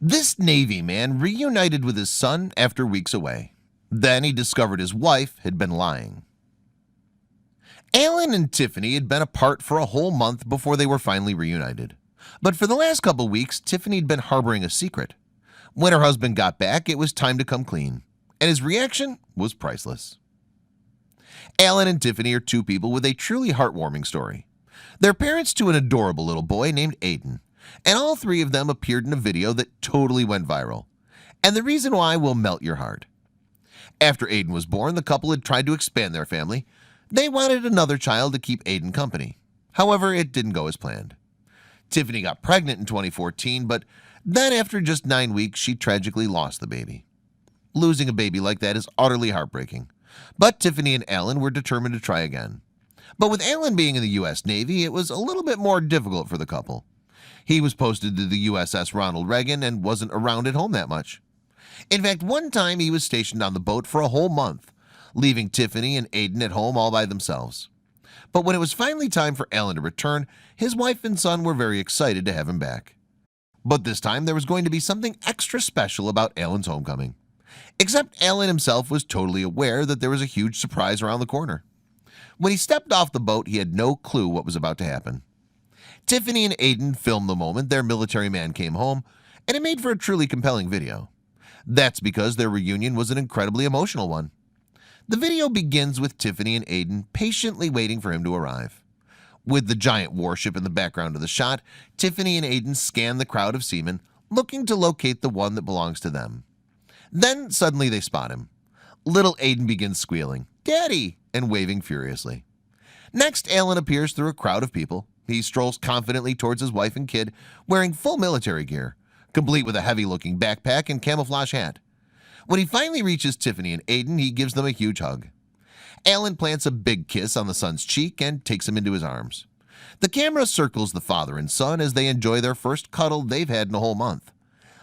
This Navy man reunited with his son after weeks away. Then he discovered his wife had been lying. Alan and Tiffany had been apart for a whole month before they were finally reunited. But for the last couple weeks, Tiffany had been harboring a secret. When her husband got back, it was time to come clean, and his reaction was priceless. Alan and Tiffany are two people with a truly heartwarming story. They're parents to an adorable little boy named Aiden, and all three of them appeared in a video that totally went viral. And the reason why will melt your heart. After Aiden was born, the couple had tried to expand their family. They wanted another child to keep Aiden company. However, it didn't go as planned. Tiffany got pregnant in 2014, but then after just 9 weeks, she tragically lost the baby. Losing a baby like that is utterly heartbreaking. But Tiffany and Alan were determined to try again. But with Alan being in the U.S. Navy, it was a little bit more difficult for the couple. He was posted to the USS Ronald Reagan and wasn't around at home that much. In fact, one time he was stationed on the boat for a whole month, leaving Tiffany and Aiden at home all by themselves. But when it was finally time for Alan to return, his wife and son were very excited to have him back. But this time there was going to be something extra special about Alan's homecoming. Except Alan himself was totally aware that there was a huge surprise around the corner. When he stepped off the boat, he had no clue what was about to happen. Tiffany and Aiden filmed the moment their military man came home, and it made for a truly compelling video. That's because their reunion was an incredibly emotional one. The video begins with Tiffany and Aiden patiently waiting for him to arrive. With the giant warship in the background of the shot, Tiffany and Aiden scan the crowd of seamen, looking to locate the one that belongs to them. Then suddenly they spot him. Little Aiden begins squealing, "Daddy!" and waving furiously. Next, Alan appears through a crowd of people. He strolls confidently towards his wife and kid, wearing full military gear, complete with a heavy-looking backpack and camouflage hat. When he finally reaches Tiffany and Aiden, he gives them a huge hug. Alan plants a big kiss on the son's cheek and takes him into his arms. The camera circles the father and son as they enjoy their first cuddle they've had in a whole month.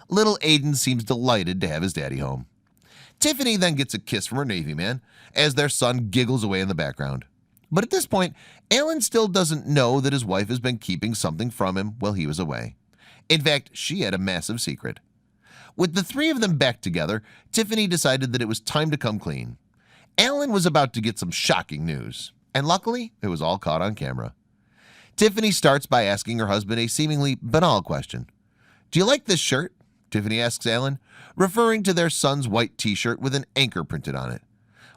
Little Aiden seems delighted to have his daddy home. Tiffany then gets a kiss from her Navy man as their son giggles away in the background. But at this point, Alan still doesn't know that his wife has been keeping something from him while he was away. In fact, she had a massive secret. With the three of them back together, Tiffany decided that it was time to come clean. Alan was about to get some shocking news, and luckily, it was all caught on camera. Tiffany starts by asking her husband a seemingly banal question. "Do you like this shirt?" Tiffany asks Alan, referring to their son's white t-shirt with an anchor printed on it.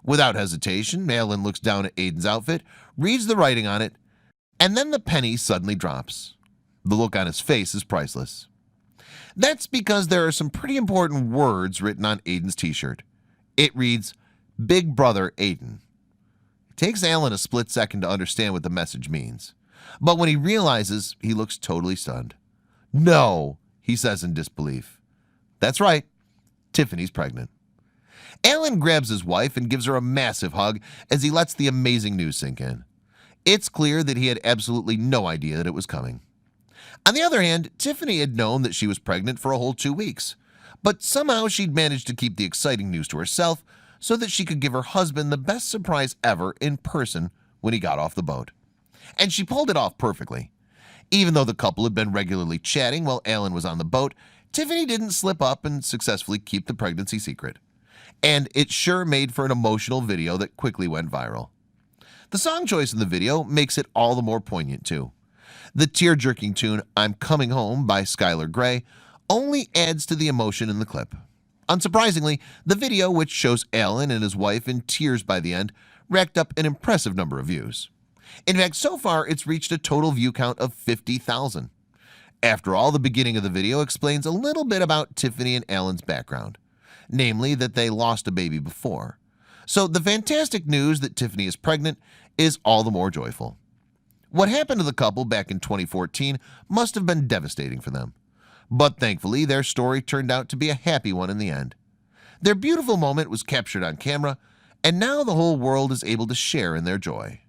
Without hesitation, Alan looks down at Aiden's outfit, reads the writing on it, and then the penny suddenly drops. The look on his face is priceless. That's because there are some pretty important words written on Aiden's t-shirt. It reads, "Big Brother Aiden." It takes Alan a split second to understand what the message means. But when he realizes, he looks totally stunned. "No," he says in disbelief. That's right, Tiffany's pregnant. Alan grabs his wife and gives her a massive hug as he lets the amazing news sink in. It's clear that he had absolutely no idea that it was coming. On the other hand, Tiffany had known that she was pregnant for a whole 2 weeks, but somehow she'd managed to keep the exciting news to herself so that she could give her husband the best surprise ever in person when he got off the boat. And she pulled it off perfectly. Even though the couple had been regularly chatting while Alan was on the boat, Tiffany didn't slip up and successfully keep the pregnancy secret. And it sure made for an emotional video that quickly went viral. The song choice in the video makes it all the more poignant too. The tear-jerking tune "I'm Coming Home" by Skylar Grey only adds to the emotion in the clip. Unsurprisingly, the video, which shows Alan and his wife in tears by the end, racked up an impressive number of views. In fact, so far it's reached a total view count of 50,000. After all, the beginning of the video explains a little bit about Tiffany and Alan's background, namely that they lost a baby before. So the fantastic news that Tiffany is pregnant is all the more joyful. What happened to the couple back in 2014 must have been devastating for them. But thankfully, their story turned out to be a happy one in the end. Their beautiful moment was captured on camera, and now the whole world is able to share in their joy.